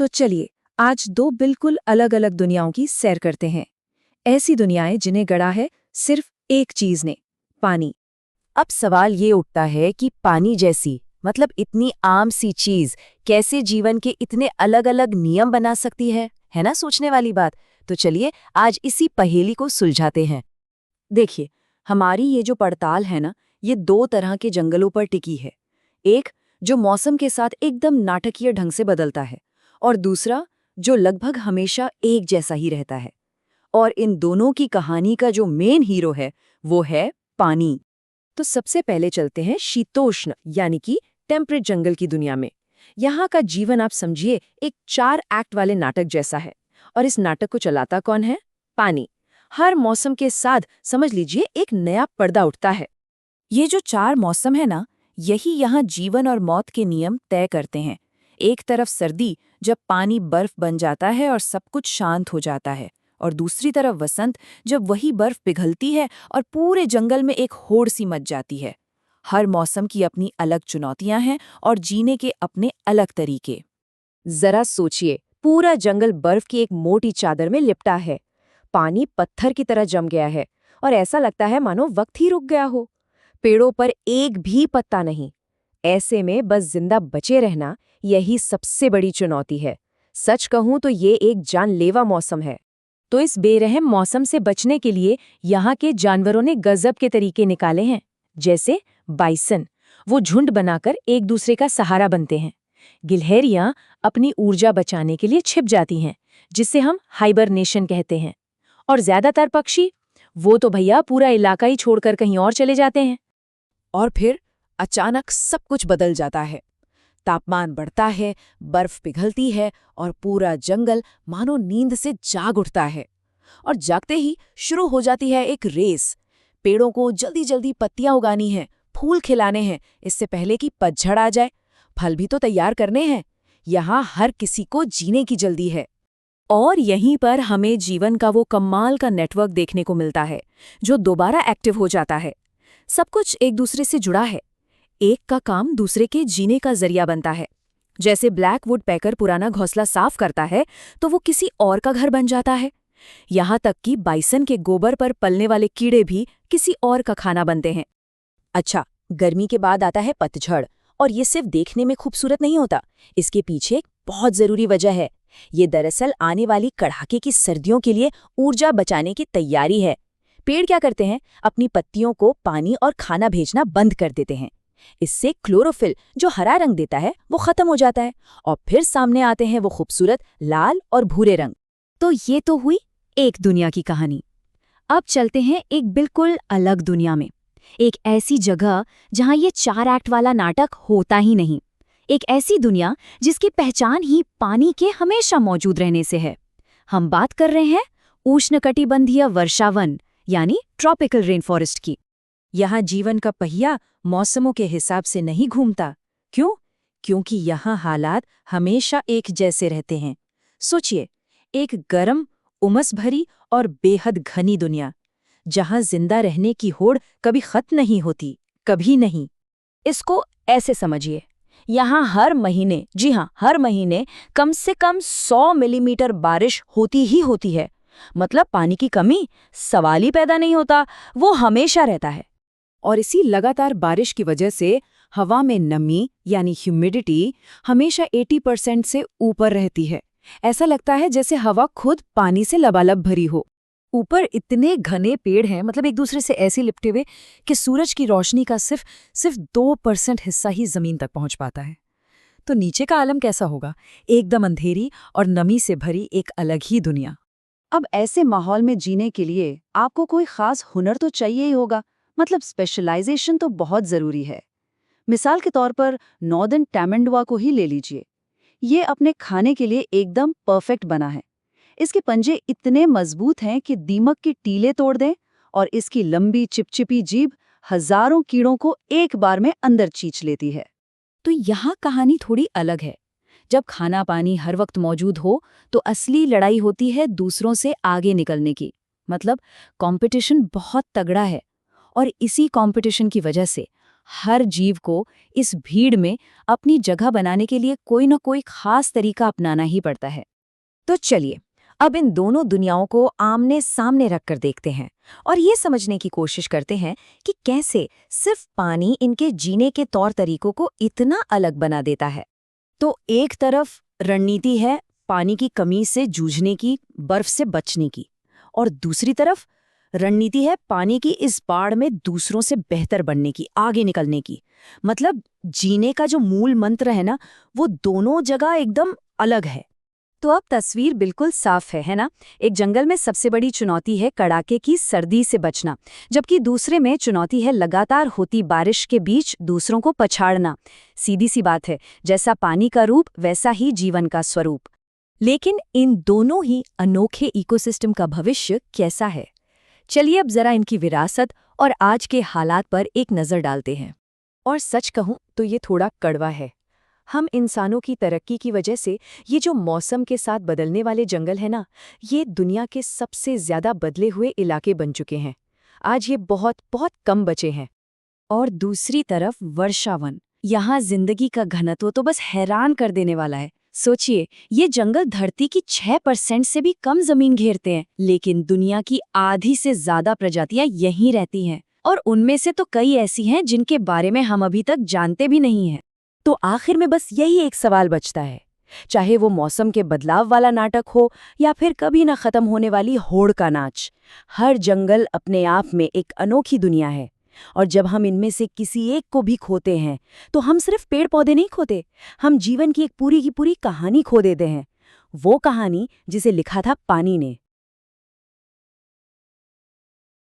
तो चलिए आज दो बिल्कुल अलग अलग दुनियाओं की सैर करते हैं। ऐसी दुनियाएं जिन्हें गढ़ा है सिर्फ एक चीज ने, पानी। अब सवाल ये उठता है कि पानी जैसी मतलब इतनी आम सी चीज कैसे जीवन के इतने अलग अलग नियम बना सकती है ना सोचने वाली बात। तो चलिए आज इसी पहेली को सुलझाते हैं। देखिए, हमारी ये जो पड़ताल है ना, ये दो तरह के जंगलों पर टिकी है। एक जो मौसम के साथ एकदम नाटकीय ढंग से बदलता है, और दूसरा जो लगभग हमेशा एक जैसा ही रहता है। और इन दोनों की कहानी का जो मेन हीरो है वो है पानी। तो सबसे पहले चलते हैं शीतोष्ण यानी कि टेम्परेट जंगल की दुनिया में। यहाँ का जीवन आप समझिए एक 4 एक्ट वाले नाटक जैसा है। और इस नाटक को चलाता कौन है? पानी। हर मौसम के साथ समझ लीजिए एक नया पर्दा उठता है। ये जो 4 मौसम है ना, यही यहाँ जीवन और मौत के नियम तय करते हैं। एक तरफ सर्दी, जब पानी बर्फ बन जाता है और सब कुछ शांत हो जाता है, और दूसरी तरफ वसंत, जब वही बर्फ पिघलती है और पूरे जंगल में एक होड़ सी मच जाती है। हर मौसम की अपनी अलग चुनौतियां हैं और जीने के अपने अलग तरीके। जरा सोचिए, पूरा जंगल बर्फ की एक मोटी चादर में लिपटा है। पानी पत्थर की तरह जम गया है और ऐसा लगता है मानो वक्त ही रुक गया हो। पेड़ों पर एक भी पत्ता नहीं। ऐसे में बस जिंदा बचे रहना, यही सबसे बड़ी चुनौती है। सच कहूं तो ये एक जानलेवा मौसम है। तो इस बेरहम मौसम से बचने के लिए यहाँ के जानवरों ने गजब के तरीके निकाले हैं। जैसे बाइसन, वो झुंड बनाकर एक दूसरे का सहारा बनते हैं। गिलहरियां अपनी ऊर्जा बचाने के लिए छिप जाती हैं, जिसे हम हाइबरनेशन कहते हैं। और ज्यादातर पक्षी, वो तो भैया पूरा इलाका ही छोड़कर कहीं और चले जाते हैं। और फिर अचानक सब कुछ बदल जाता है। तापमान बढ़ता है, बर्फ पिघलती है और पूरा जंगल मानो नींद से जाग उठता है। और जागते ही शुरू हो जाती है एक रेस। पेड़ों को जल्दी जल्दी पत्तियां उगानी हैं, फूल खिलाने हैं, इससे पहले कि पतझड़ आ जाए। फल भी तो तैयार करने हैं। यहाँ हर किसी को जीने की जल्दी है। और यहीं पर हमें जीवन का वो कमाल का नेटवर्क देखने को मिलता है, जो दोबारा एक्टिव हो जाता है। सब कुछ एक दूसरे से जुड़ा है। एक का काम दूसरे के जीने का जरिया बनता है। जैसे ब्लैक वुड पैकर पुराना घोंसला साफ करता है तो वो किसी और का घर बन जाता है। यहाँ तक कि बाइसन के गोबर पर पलने वाले कीड़े भी किसी और का खाना बनते हैं। अच्छा, गर्मी के बाद आता है पतझड़, और ये सिर्फ देखने में खूबसूरत नहीं होता। इसके पीछे एक बहुत जरूरी वजह है। ये दरअसल आने वाली कड़ाके की सर्दियों के लिए ऊर्जा बचाने की तैयारी है। पेड़ क्या करते हैं? अपनी पत्तियों को पानी और खाना भेजना बंद कर देते हैं। इससे क्लोरोफिल, जो हरा रंग देता है, वो खत्म हो जाता है और फिर सामने आते हैं वो खूबसूरत लाल और भूरे रंग। तो ये तो हुई एक दुनिया की कहानी। अब चलते हैं एक बिल्कुल अलग दुनिया में। एक ऐसी जगह जहां ये 4 एक्ट वाला नाटक होता ही नहीं। एक ऐसी दुनिया जिसकी पहचान ही पानी के हमेशा मौजूद रहने से है। हम बात कर रहे हैं उष्णकटिबंधीय वर्षावन यानी ट्रॉपिकल रेन फॉरेस्ट की। यहाँ जीवन का पहिया मौसमों के हिसाब से नहीं घूमता। क्यों? क्योंकि यहाँ हालात हमेशा एक जैसे रहते हैं। सोचिए, एक गर्म, उमस भरी और बेहद घनी दुनिया, जहाँ जिंदा रहने की होड़ कभी खत्म नहीं होती, कभी नहीं। इसको ऐसे समझिए, यहाँ हर महीने, जी हाँ हर महीने, कम से कम 100 मिलीमीटर बारिश होती ही होती है। मतलब पानी की कमी सवाल ही पैदा नहीं होता, वो हमेशा रहता है। और इसी लगातार बारिश की वजह से हवा में नमी यानी ह्यूमिडिटी हमेशा 80% से ऊपर रहती है। ऐसा लगता है जैसे हवा खुद पानी से लबालब भरी हो। ऊपर इतने घने पेड़ हैं, मतलब एक दूसरे से ऐसे लिपटे हुए कि सूरज की रोशनी का सिर्फ 2% हिस्सा ही जमीन तक पहुंच पाता है। तो नीचे का आलम कैसा होगा? एकदम अंधेरी और नमी से भरी एक अलग ही दुनिया। अब ऐसे माहौल में जीने के लिए आपको कोई खास हुनर तो चाहिए ही होगा, मतलब स्पेशलाइजेशन तो बहुत जरूरी है। मिसाल के तौर पर नॉर्दर्न टैमेंडुआ को ही ले लीजिए। ये अपने खाने के लिए एकदम परफेक्ट बना है। इसके पंजे इतने मजबूत हैं कि दीमक की टीले तोड़ दें, और इसकी लंबी चिपचिपी जीभ हजारों कीड़ों को एक बार में अंदर खींच लेती है। तो यहाँ कहानी थोड़ी अलग है। जब खाना पानी हर वक्त मौजूद हो तो असली लड़ाई होती है दूसरों से आगे निकलने की। मतलब कंपटीशन बहुत तगड़ा है, और इसी कंपटीशन की वजह से हर जीव को इस भीड़ में अपनी जगह बनाने के लिए कोई न कोई खास तरीका अपनाना ही पड़ता है। तो चलिए अब इन दोनों दुनियाओं को आमने सामने रखकर देखते हैं और ये समझने की कोशिश करते हैं कि कैसे सिर्फ पानी इनके जीने के तौर तरीकों को इतना अलग बना देता है। तो एक तरफ रणनीति है पानी की कमी से जूझने की, बर्फ से बचने की, और दूसरी तरफ रणनीति है पानी की इस बाढ़ में दूसरों से बेहतर बनने की, आगे निकलने की। मतलब जीने का जो मूल मंत्र है ना, वो दोनों जगह एकदम अलग है। तो अब तस्वीर बिल्कुल साफ है ना? एक जंगल में सबसे बड़ी चुनौती है कड़ाके की सर्दी से बचना, जबकि दूसरे में चुनौती है लगातार होती बारिश के बीच दूसरों को पछाड़ना। सीधी सी बात है, जैसा पानी का रूप वैसा ही जीवन का स्वरूप। लेकिन इन दोनों ही अनोखे इकोसिस्टम का भविष्य कैसा है? चलिए अब जरा इनकी विरासत और आज के हालात पर एक नज़र डालते हैं। और सच कहूं तो ये थोड़ा कड़वा है। हम इंसानों की तरक्की की वजह से ये जो मौसम के साथ बदलने वाले जंगल है ना, ये दुनिया के सबसे ज्यादा बदले हुए इलाके बन चुके हैं। आज ये बहुत बहुत कम बचे हैं। और दूसरी तरफ वर्षावन, यहाँ जिंदगी का घनत्व तो बस हैरान कर देने वाला है। सोचिए, ये जंगल धरती की 6% से भी कम जमीन घेरते हैं, लेकिन दुनिया की आधी से ज्यादा प्रजातियां यहीं रहती हैं, और उनमें से तो कई ऐसी हैं जिनके बारे में हम अभी तक जानते भी नहीं हैं। तो आखिर में बस यही एक सवाल बचता है, चाहे वो मौसम के बदलाव वाला नाटक हो या फिर कभी न खत्म होने वाली होड़ का नाच, हर जंगल अपने आप में एक अनोखी दुनिया है। और जब हम इनमें से किसी एक को भी खोते हैं तो हम सिर्फ पेड़ पौधे नहीं खोते, हम जीवन की एक पूरी की पूरी कहानी खो देते हैं। वो कहानी जिसे लिखा था पानी ने।